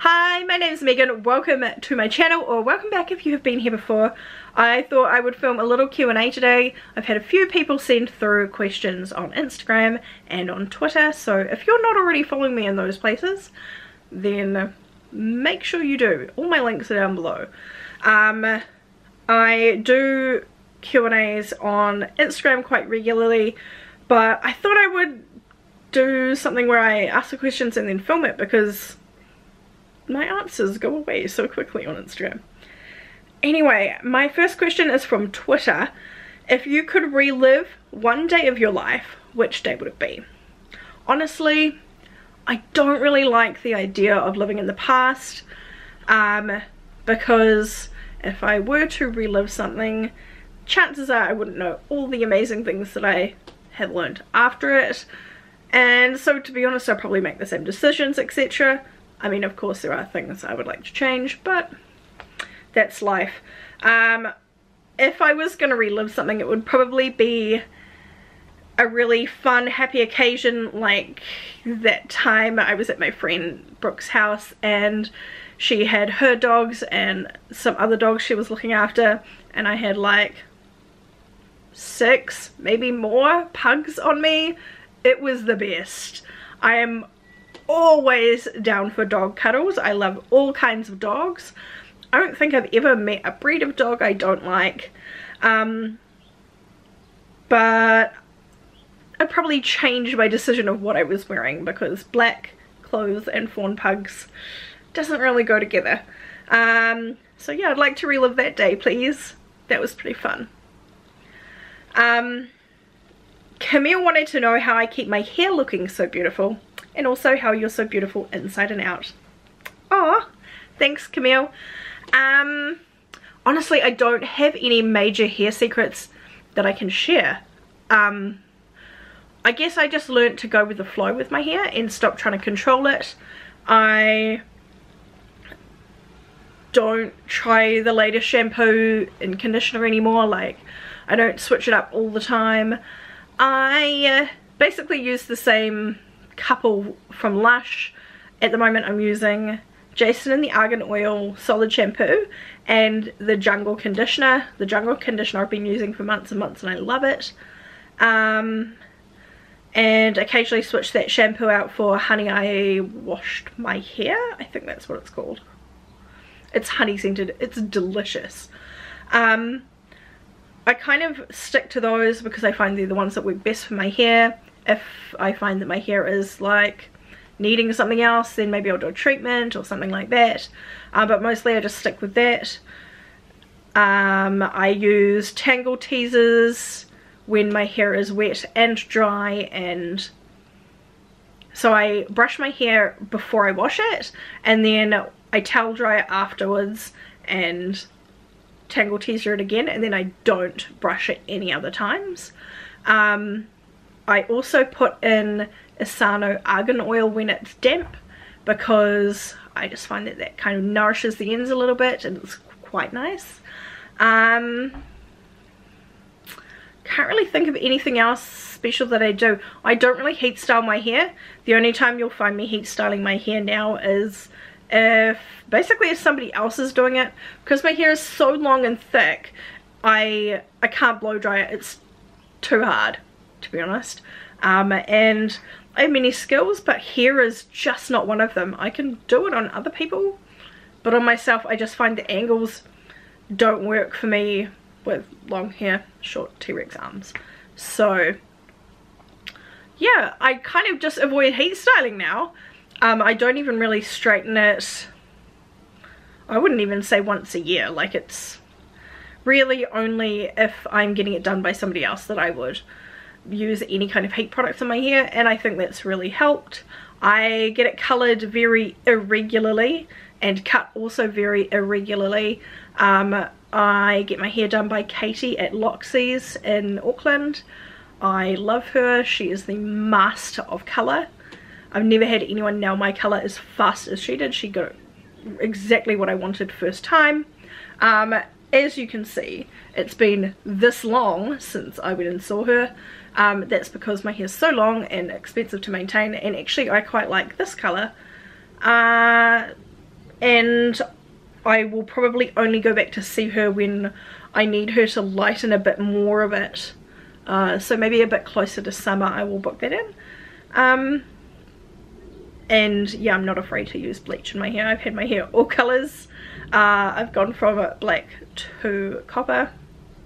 Hi, my name is Megan. Welcome to my channel, or welcome back if you have been here before. I thought I would film a little Q&A today. I've had a few people send through questions on Instagram and on Twitter, so if you're not already following me in those places, then make sure you do. All my links are down below. I do Q&As on Instagram quite regularly, but I thought I would do something where I ask the questions and then film it because my answers go away so quickly on Instagram. Anyway, my first question is from Twitter. If you could relive one day of your life, which day would it be? Honestly, I don't really like the idea of living in the past, because if I were to relive something, chances are I wouldn't know all the amazing things that I have learned after it, and so to be honest, I'll probably make the same decisions, etc. I mean, of course there are things I would like to change, but that's life. If I was going to relive something, it would probably be a really fun, happy occasion, like that time I was at my friend Brooke's house and she had her dogs and some other dogs she was looking after, and I had like 6, maybe more, pugs on me. It was the best. I am always down for dog cuddles. I love all kinds of dogs. I don't think I've ever met a breed of dog I don't like, but I'd probably change my decision of what I was wearing because black clothes and fawn pugs doesn't really go together. So yeah, I'd like to relive that day, please. That was pretty fun. Camille wanted to know how I keep my hair looking so beautiful, and also how you're so beautiful inside and out. Oh, thanks Camille. Honestly, I don't have any major hair secrets that I can share. I guess I just learned to go with the flow with my hair and stop trying to control it. I don't try the latest shampoo and conditioner anymore. Like, I don't switch it up all the time. I basically use the same couple from Lush. At the moment I'm using Jason and the Argan Oil Solid Shampoo and the Jungle Conditioner. The Jungle Conditioner I've been using for months and months and I love it. And occasionally switch that shampoo out for Honey I Washed My Hair. I think that's what it's called. It's honey scented. It's delicious. I kind of stick to those because I find they're the ones that work best for my hair. If I find that my hair is like needing something else, then maybe I'll do a treatment or something like that, but mostly I just stick with that. I use Tangle Teasers when my hair is wet and dry, and so I brush my hair before I wash it and then I towel dry it afterwards and Tangle Teaser it again, and then I don't brush it any other times. I also put in Asano Argan Oil when it's damp because I just find that that kind of nourishes the ends a little bit and it's quite nice. Can't really think of anything else special that I do. I don't really heat style my hair. The only time you'll find me heat styling my hair now is if somebody else is doing it, because my hair is so long and thick. I can't blow dry it. It's too hard, to be honest. And I have many skills, but hair is just not one of them. I can do it on other people, but on myself I just find the angles don't work for me with long hair, short T-Rex arms. So yeah, I kind of just avoid heat styling now. I don't even really straighten it. I wouldn't even say once a year. Like, it's really only if I'm getting it done by somebody else that I would use any kind of heat products on my hair, and I think that's really helped. I get it coloured very irregularly and cut also very irregularly. I get my hair done by Katie at Loxie's in Auckland. I love her. She is the master of colour. I've never had anyone nail my colour as fast as she did. She got exactly what I wanted first time. As you can see, it's been this long since I went and saw her. That's because my hair is so long and expensive to maintain, and actually I quite like this colour. and I will probably only go back to see her when I need her to lighten a bit more of it. So maybe a bit closer to summer I will book that in. And yeah, I'm not afraid to use bleach in my hair. I've had my hair all colours. I've gone from black to copper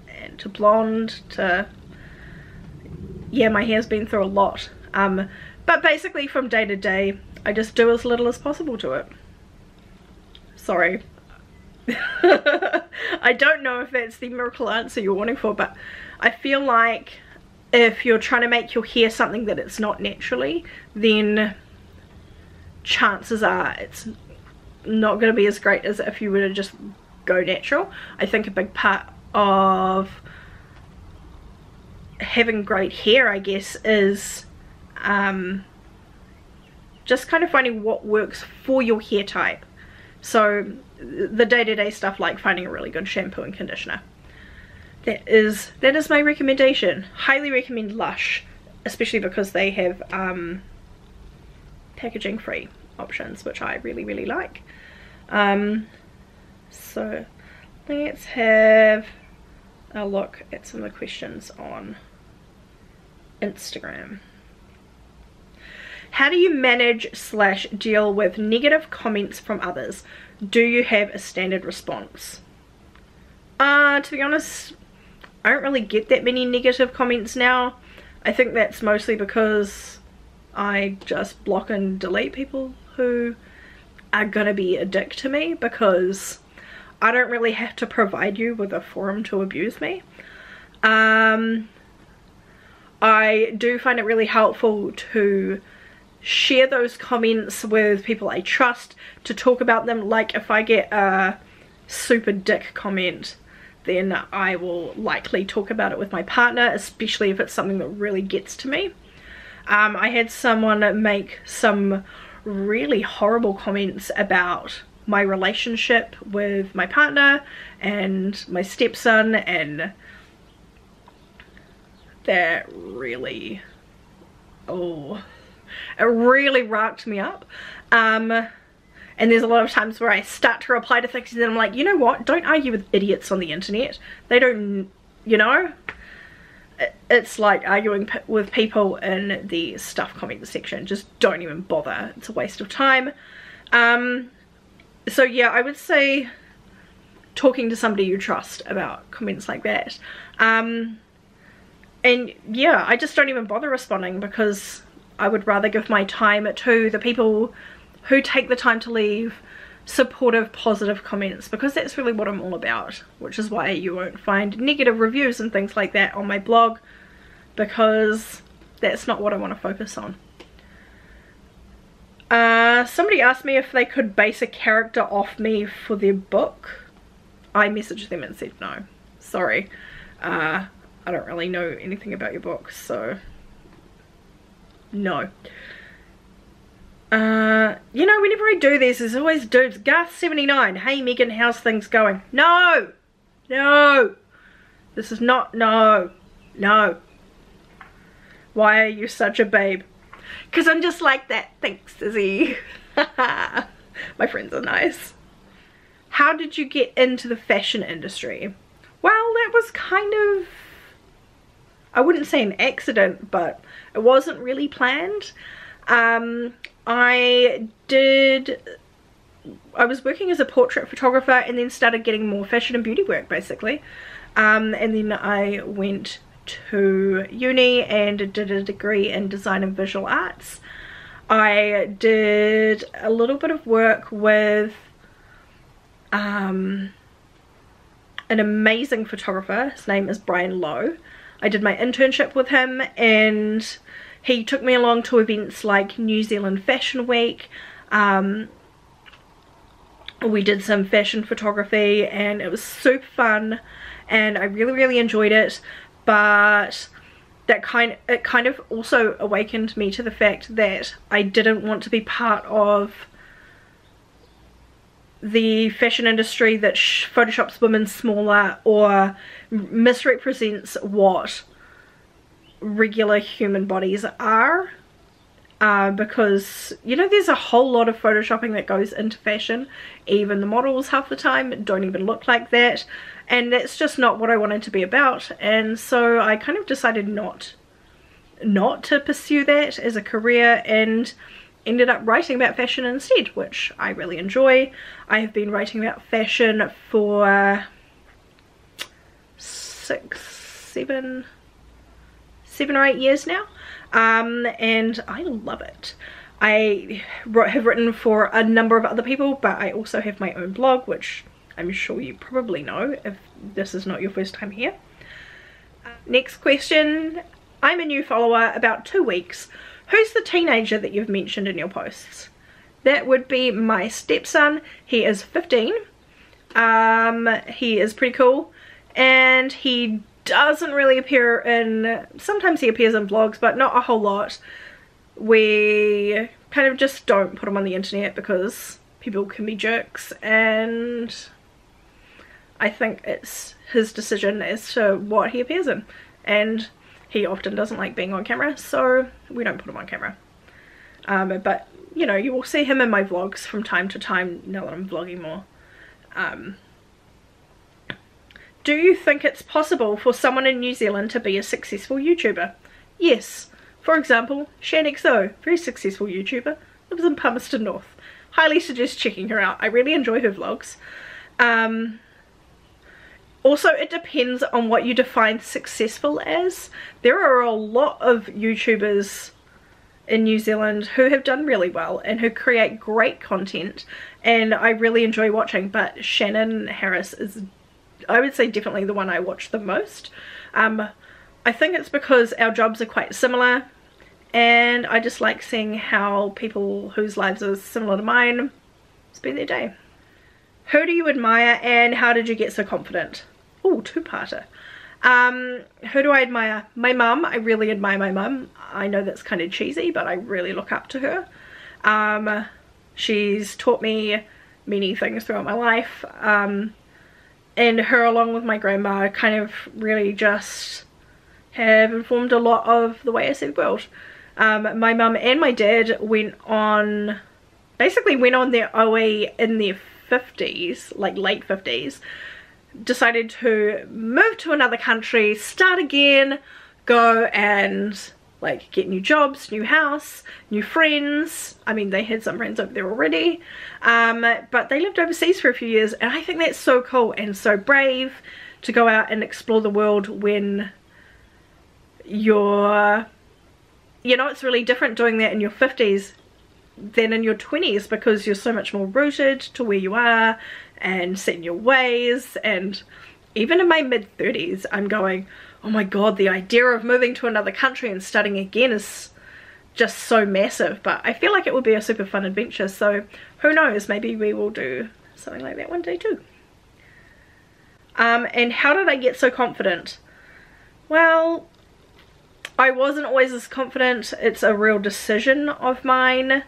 and to blonde to, yeah, my hair's been through a lot. But basically from day to day I just do as little as possible to it. Sorry. I don't know if that's the miracle answer you're wanting for, but I feel like if you're trying to make your hair something that it's not naturally, then chances are it's not going to be as great as if you were to just go natural. I think a big part of having great hair, I guess, is just kind of finding what works for your hair type. So the day-to-day stuff, like finding a really good shampoo and conditioner. That is my recommendation. Highly recommend Lush, especially because they have packaging free options, which I really like. So let's have a look at some of the questions on Instagram. How do you manage / deal with negative comments from others? Do you have a standard response? To be honest, I don't really get that many negative comments now. I think that's mostly because I just block and delete people who are gonna be a dick to me, because I don't really have to provide you with a forum to abuse me. I do find it really helpful to share those comments with people I trust, to talk about them. Like if I get a super dick comment, then I will likely talk about it with my partner, especially if it's something that really gets to me. I had someone make some really horrible comments about my relationship with my partner and my stepson, and that really, it really racked me up. And there's a lot of times where I start to reply to things and then I'm like, you know what, don't argue with idiots on the internet. They don't, you know, it's like arguing with people in the stuff comment section. Just don't even bother, it's a waste of time. So yeah, I would say talking to somebody you trust about comments like that. And yeah, I just don't even bother responding, because I would rather give my time to the people who take the time to leave supportive, positive comments, because that's really what I'm all about, which is why you won't find negative reviews and things like that on my blog, because that's not what I want to focus on. Somebody asked me if they could base a character off me for their book. I messaged them and said no, sorry, I don't really know anything about your book, so no. You know, whenever I do this, there's always dudes. Garth79, hey Meagan, how's things going? No, no, this is not, no. Why are you such a babe? Because I'm just like that. Thanks, Izzy. My friends are nice. How did you get into the fashion industry? Well, that was kind of, I wouldn't say an accident, but it wasn't really planned. I was working as a portrait photographer and then started getting more fashion and beauty work, basically. And then I went to uni and did a degree in design and visual arts. I did a little bit of work with an amazing photographer. His name is Brian Lowe. I did my internship with him, and he took me along to events like New Zealand Fashion Week. We did some fashion photography and it was super fun and I really enjoyed it, but it kind of also awakened me to the fact that I didn't want to be part of the fashion industry that photoshops women smaller or misrepresents what regular human bodies are. because, you know, there's a whole lot of photoshopping that goes into fashion. Even the models half the time don't even look like that, and that's just not what I wanted to be about. And so I kind of decided not to pursue that as a career, and ended up writing about fashion instead, which I really enjoy. I have been writing about fashion for 7 or 8 years now, and I love it. I have written for a number of other people, but I also have my own blog, which I'm sure you probably know if this is not your first time here. Next question. I'm a new follower, about 2 weeks. Who's the teenager that you've mentioned in your posts? That would be my stepson. He is 15. He is pretty cool, and he doesn't really appear in, sometimes he appears in vlogs, but not a whole lot. We kind of just don't put him on the internet because people can be jerks, and I think it's his decision as to what he appears in, and he often doesn't like being on camera, so we don't put him on camera. But you know, you will see him in my vlogs from time to time now that I'm vlogging more. Do you think it's possible for someone in New Zealand to be a successful YouTuber? Yes. For example, ShanXO, very successful YouTuber, lives in Palmerston North. Highly suggest checking her out. I really enjoy her vlogs. Also, it depends on what you define successful as. There are a lot of YouTubers in New Zealand who have done really well and who create great content, and I really enjoy watching, but Shannon Harris is, I would say, definitely the one I watch the most. I think it's because our jobs are quite similar, and I just like seeing how people whose lives are similar to mine spend their day. Who do you admire and how did you get so confident? Oh, two-parter. Who do I admire? My mum. I really admire my mum. I know that's kind of cheesy, but I really look up to her. She's taught me many things throughout my life, and her, along with my grandma, kind of really just have informed a lot of the way I see the world. My mum and my dad basically went on their OE in their 50s, like late 50s, decided to move to another country, start again, go and like get new jobs, new house, new friends. I mean, they had some friends over there already, but they lived overseas for a few years, and I think that's so cool and so brave to go out and explore the world when you're, you know, it's really different doing that in your 50s than in your 20s, because you're so much more rooted to where you are and set in your ways. And even in my mid-30s, I'm going, oh my god, the idea of moving to another country and starting again is just so massive. But I feel like it would be a super fun adventure, so who knows, maybe we will do something like that one day too. And how did I get so confident? Well, I wasn't always this confident. It's a real decision of mine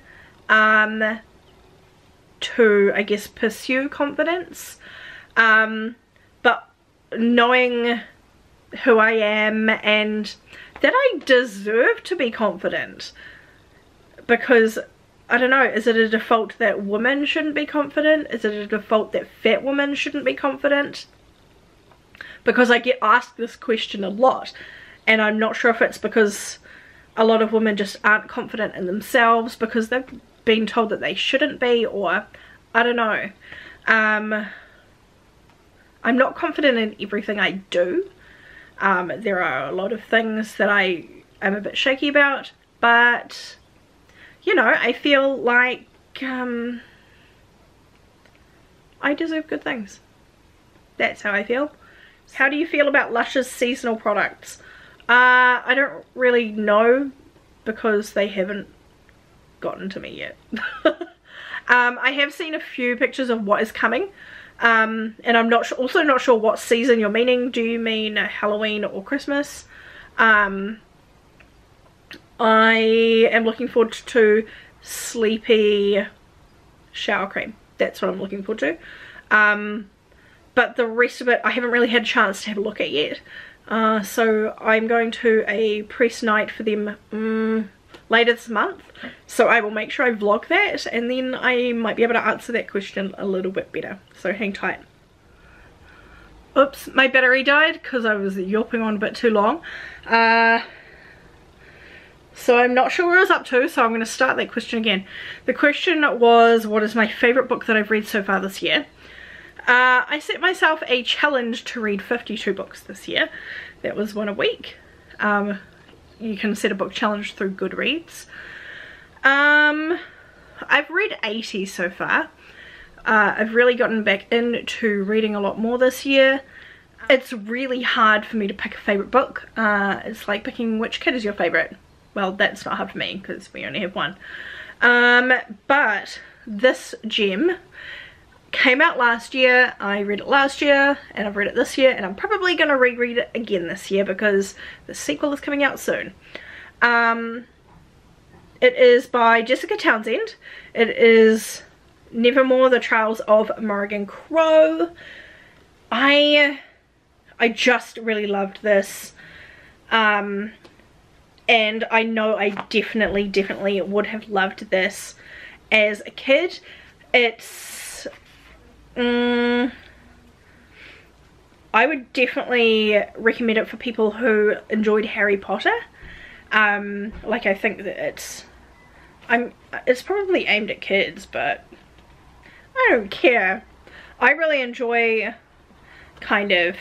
to, I guess, pursue confidence, but knowing who I am and that I deserve to be confident, because I don't know, is it a default that women shouldn't be confident? Is it a default that fat women shouldn't be confident? Because I get asked this question a lot, and I'm not sure if it's because a lot of women just aren't confident in themselves because they've been told that they shouldn't be, or I don't know. I'm not confident in everything I do. There are a lot of things that I am a bit shaky about, but you know, I feel like I deserve good things. That's how I feel. How do you feel about Lush's seasonal products? I don't really know because they haven't gotten to me yet. I have seen a few pictures of what is coming, and I'm also not sure what season you're meaning. Do you mean Halloween or Christmas? I am looking forward to sleepy shower cream. That's what I'm looking forward to. But the rest of it I haven't really had a chance to have a look at yet. So I'm going to a press night for them later this month, so I will make sure I vlog that, and then I might be able to answer that question a little bit better, so hang tight. Oops, my battery died because I was yelping on a bit too long. So I'm not sure where I was up to, so I'm going to start that question again. The question was, what is my favourite book that I've read so far this year? I set myself a challenge to read 52 books this year. That was one a week. You can set a book challenge through Goodreads. I've read 80 so far. I've really gotten back into reading a lot more this year. It's really hard for me to pick a favourite book. It's like picking which kid is your favourite. Well, that's not hard for me because we only have one. But this gem came out last year. I read it last year and I've read it this year, and I'm probably going to reread it again this year because the sequel is coming out soon. It is by Jessica Townsend. It is Nevermore, The Trials of Meagan Crow. I just really loved this. And I know I definitely would have loved this as a kid. It's I would definitely recommend it for people who enjoyed Harry Potter. Like, I think that it's probably aimed at kids, but I don't care. I really enjoy kind of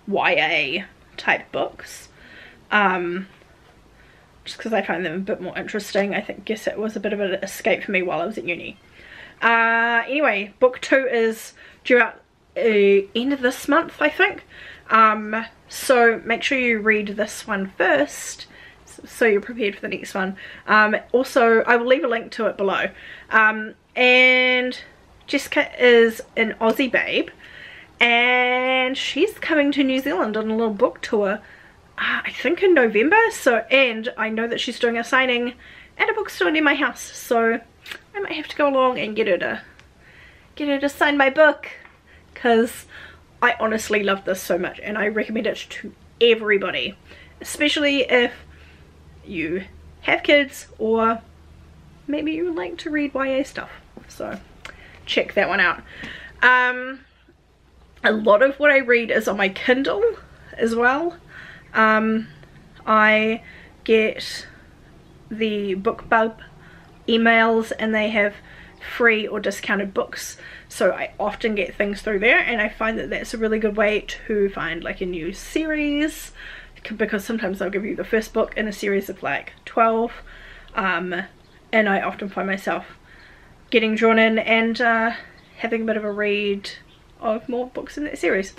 YA type books. Just because I find them a bit more interesting. I guess it was a bit of an escape for me while I was at uni. Anyway, book 2 is due out end of this month, I think. So make sure you read this one first, so you're prepared for the next one. Also, I will leave a link to it below. And Jessica is an Aussie babe, and she's coming to New Zealand on a little book tour. I think in November, and I know that she's doing a signing at a bookstore near my house, so I might have to go along and get her to sign my book, because I honestly love this so much and I recommend it to everybody, especially if you have kids or maybe you like to read YA stuff. So check that one out. A lot of what I read is on my Kindle as well. I get the BookBub emails and they have free or discounted books, so I often get things through there, and I find that that's a really good way to find like a new series, because sometimes they'll give you the first book in a series of like 12, and I often find myself getting drawn in and having a bit of a read of more books in that series.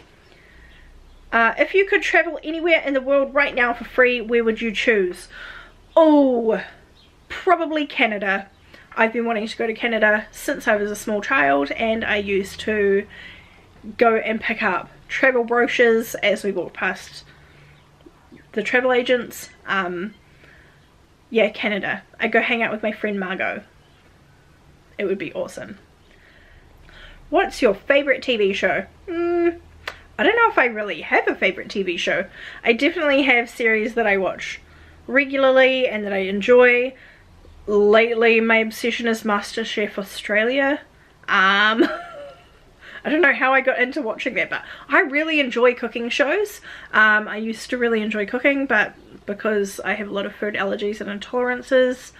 If you could travel anywhere in the world right now for free, where would you choose? Oh, probably Canada. I've been wanting to go to Canada since I was a small child, and I used to go and pick up travel brochures as we walked past the travel agents. Yeah, Canada. I'd go hang out with my friend Margot. It would be awesome. What's your favourite TV show? I don't know if I really have a favourite TV show. I definitely have series that I watch regularly and that I enjoy. Lately my obsession is MasterChef Australia. I don't know how I got into watching that, but I really enjoy cooking shows. I used to really enjoy cooking, but because I have a lot of food allergies and intolerances,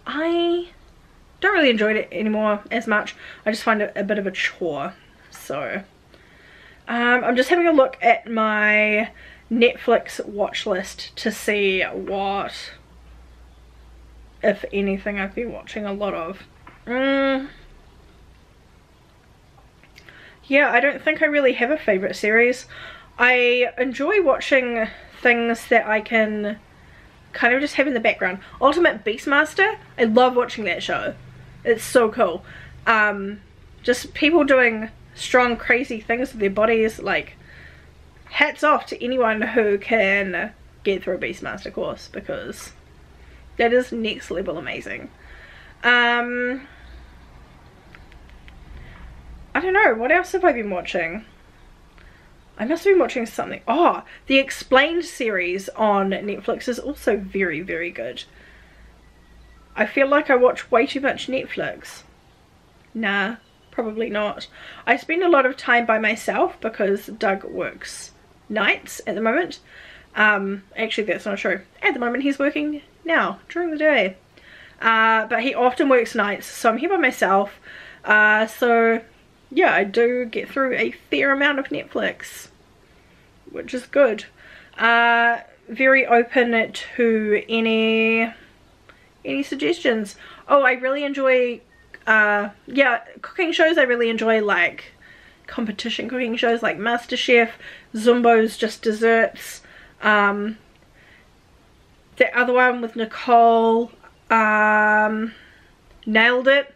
I don't really enjoy it anymore as much. I just find it a bit of a chore. So I'm just having a look at my Netflix watch list to see what, if anything, I've been watching a lot of. Yeah, I don't think I really have a favourite series. I enjoy watching things that I can kind of just have in the background. Ultimate Beastmaster, I love watching that show. It's so cool. Just people doing strong, crazy things with their bodies. Like, hats off to anyone who can get through a Beastmaster course, because that is next level amazing. I don't know, what else have I been watching? I must have been watching something. Oh, the Explained series on Netflix is also very, very good. I feel like I watch way too much Netflix. Nah, probably not. I spend a lot of time by myself because Doug works nights at the moment. Actually that's not true. At the moment he's working now during the day. But he often works nights, so I'm here by myself. So yeah, I do get through a fair amount of Netflix, which is good. Very open to any suggestions. Oh, I really enjoy yeah, cooking shows. I really enjoy like competition cooking shows like MasterChef, Zumbo's Just Desserts, the other one with Nicole, Nailed It.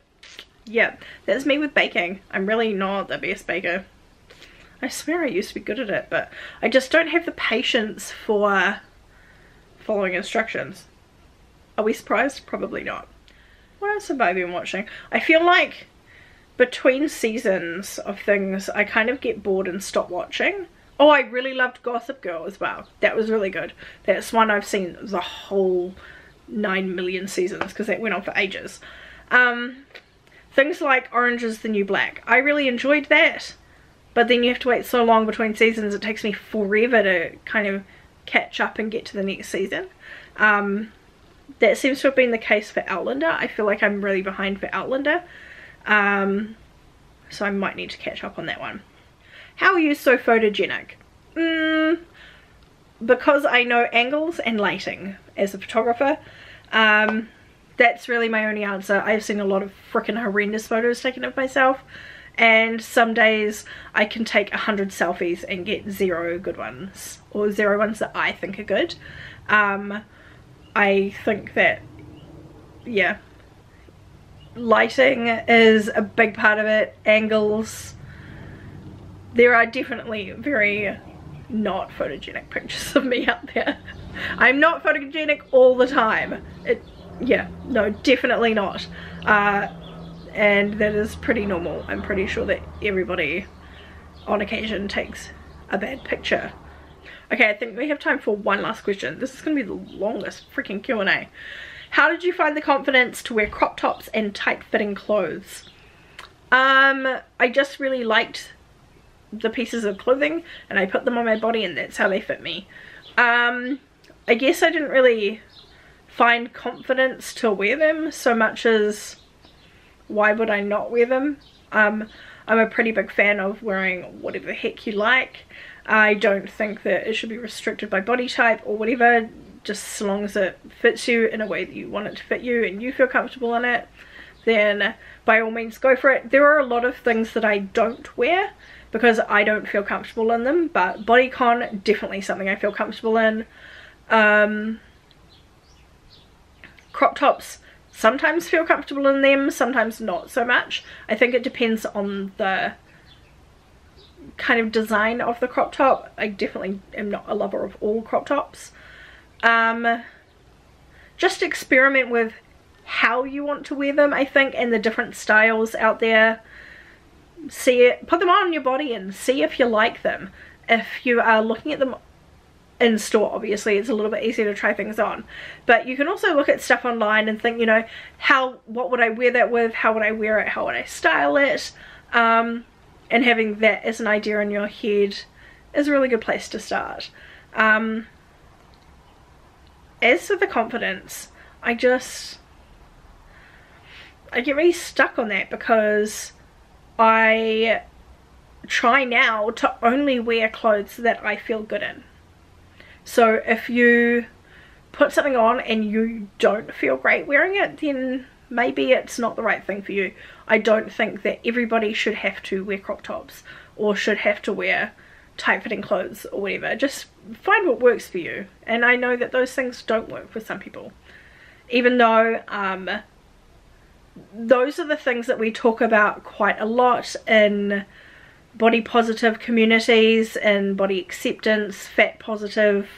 Yeah, that's me with baking. I'm really not the best baker. I swear I used to be good at it, but I just don't have the patience for following instructions. Are we surprised? Probably not. What else have I been watching? I feel like between seasons of things I kind of get bored and stop watching. Oh, I really loved Gossip Girl as well. That was really good. That's one I've seen the whole 9 million seasons because that went on for ages. Things like Orange is the New Black. I really enjoyed that. But then you have to wait so long between seasons, it takes me forever to kind of catch up and get to the next season. That seems to have been the case for Outlander. I feel like I'm really behind for Outlander. So I might need to catch up on that one. How are you so photogenic? Because I know angles and lighting as a photographer. That's really my only answer. I've seen a lot of freaking horrendous photos taken of myself. And some days I can take 100 selfies and get 0 good ones. Or 0 ones that I think are good. I think that, yeah, lighting is a big part of it. Angles. There are definitely very not photogenic pictures of me out there. I'm not photogenic all the time. Yeah, no, definitely not. And that is pretty normal. I'm pretty sure that everybody on occasion takes a bad picture. Okay, I think we have time for one last question. This is going to be the longest freaking Q&A. How did you find the confidence to wear crop tops and tight-fitting clothes? I just really liked the pieces of clothing and I put them on my body and that's how they fit me. I guess I didn't really find confidence to wear them so much as why would I not wear them. I'm a pretty big fan of wearing whatever the heck you like. I don't think that it should be restricted by body type or whatever, just as long as it fits you in a way that you want it to fit you and you feel comfortable in it, then by all means go for it. There are a lot of things that I don't wear because I don't feel comfortable in them, but bodycon, definitely something I feel comfortable in. Crop tops, sometimes feel comfortable in them, sometimes not so much. I think it depends on the kind of design of the crop top. I definitely am not a lover of all crop tops. Just experiment with how you want to wear them, I think, and the different styles out there. See it, put them on your body and see if you like them. If you are looking at them in store, obviously it's a little bit easier to try things on, but you can also look at stuff online and think, you know, what would I wear that with, how would I wear it, how would I style it, and having that as an idea in your head is a really good place to start. As for the confidence, I get really stuck on that because I try now to only wear clothes that I feel good in. So if you put something on and you don't feel great wearing it, then maybe it's not the right thing for you. I don't think that everybody should have to wear crop tops or should have to wear tight-fitting clothes or whatever. Just find what works for you. And I know that those things don't work for some people. Even though those are the things that we talk about quite a lot in body positive communities and body acceptance, fat positive,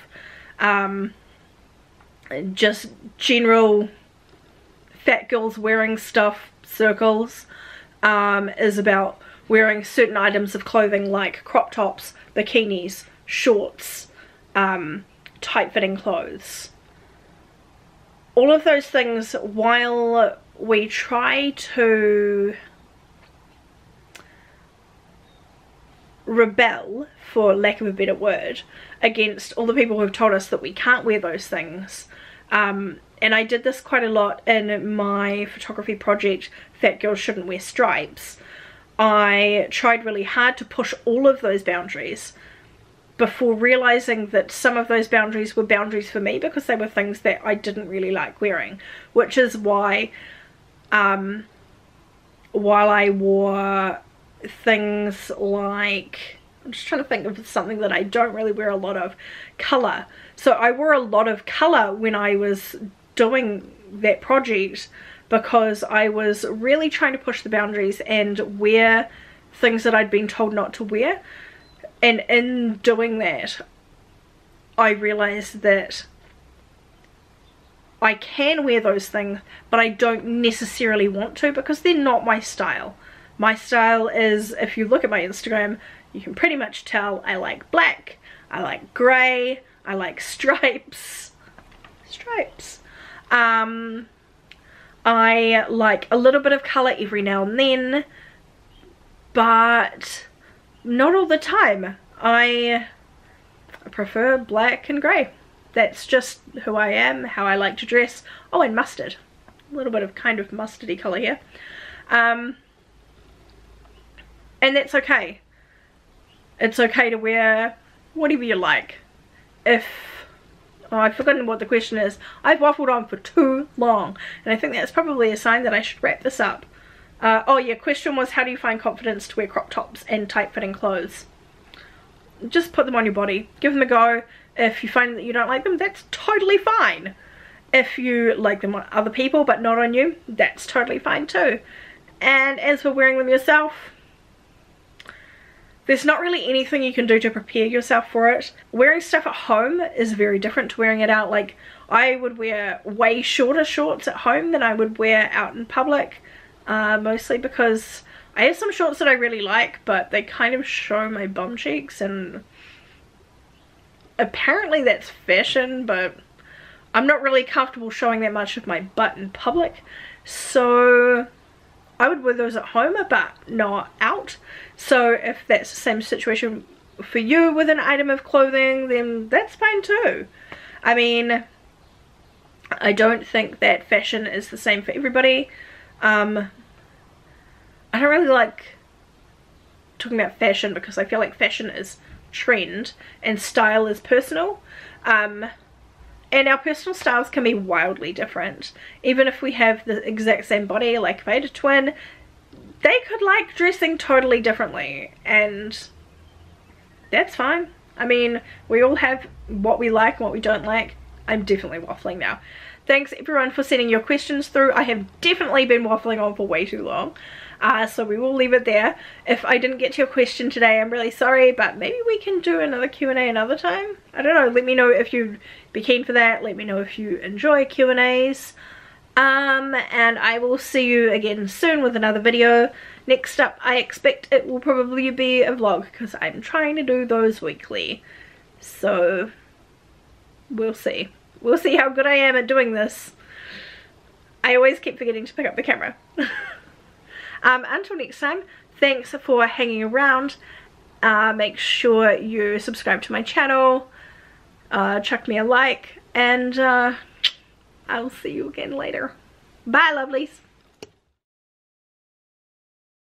just general fat girls wearing stuff circles, is about wearing certain items of clothing like crop tops, bikinis, shorts, tight-fitting clothes. all of those things, while we try to rebel, for lack of a better word, against all the people who have told us that we can't wear those things, and I did this quite a lot in my photography project, Fat Girls Shouldn't Wear Stripes. I tried really hard to push all of those boundaries before realizing that some of those boundaries were boundaries for me because they were things that I didn't really like wearing, which is why while I wore things like, I'm just trying to think of something that I don't really wear a lot of, colour. So I wore a lot of colour when I was doing that project because I was really trying to push the boundaries and wear things that I'd been told not to wear. And in doing that, I realised that I can wear those things, but I don't necessarily want to because they're not my style. My style is, if you look at my Instagram, you can pretty much tell I like black, I like grey, I like stripes. I like a little bit of colour every now and then, but not all the time. I prefer black and grey. That's just who I am, how I like to dress. Oh, and mustard. A little bit of kind of mustardy colour here. And that's okay. It's okay to wear whatever you like. If, oh, I've forgotten what the question is. I've waffled on for too long, and I think that's probably a sign that I should wrap this up. Oh yeah, question was, how do you find confidence to wear crop tops and tight-fitting clothes? Just put them on your body. Give them a go. If you find that you don't like them, that's totally fine. If you like them on other people but not on you, that's totally fine too. And as for wearing them yourself, there's not really anything you can do to prepare yourself for it. Wearing stuff at home is very different to wearing it out. Like, I would wear way shorter shorts at home than I would wear out in public. Mostly because I have some shorts that I really like, but they kind of show my bum cheeks, and apparently that's fashion, but I'm not really comfortable showing that much of my butt in public, so I would wear those at home but not out. So if that's the same situation for you with an item of clothing, then that's fine too. I mean, I don't think that fashion is the same for everybody. I don't really like talking about fashion because I feel like fashion is trend and style is personal. And our personal styles can be wildly different. Even if we have the exact same body, like if I had a twin, they could like dressing totally differently, and that's fine. I mean, we all have what we like and what we don't like. I'm definitely waffling now. Thanks everyone for sending your questions through. I have definitely been waffling on for way too long. So we will leave it there. If I didn't get to your question today, I'm really sorry, but maybe we can do another Q&A another time. I don't know, let me know if you'd be keen for that. Let me know if you enjoy Q&As. And I will see you again soon with another video. Next up, I expect it will probably be a vlog because I'm trying to do those weekly. So we'll see. We'll see how good I am at doing this. I always keep forgetting to pick up the camera. Until next time, thanks for hanging around. Make sure you subscribe to my channel, chuck me a like, and I'll see you again later. Bye, lovelies.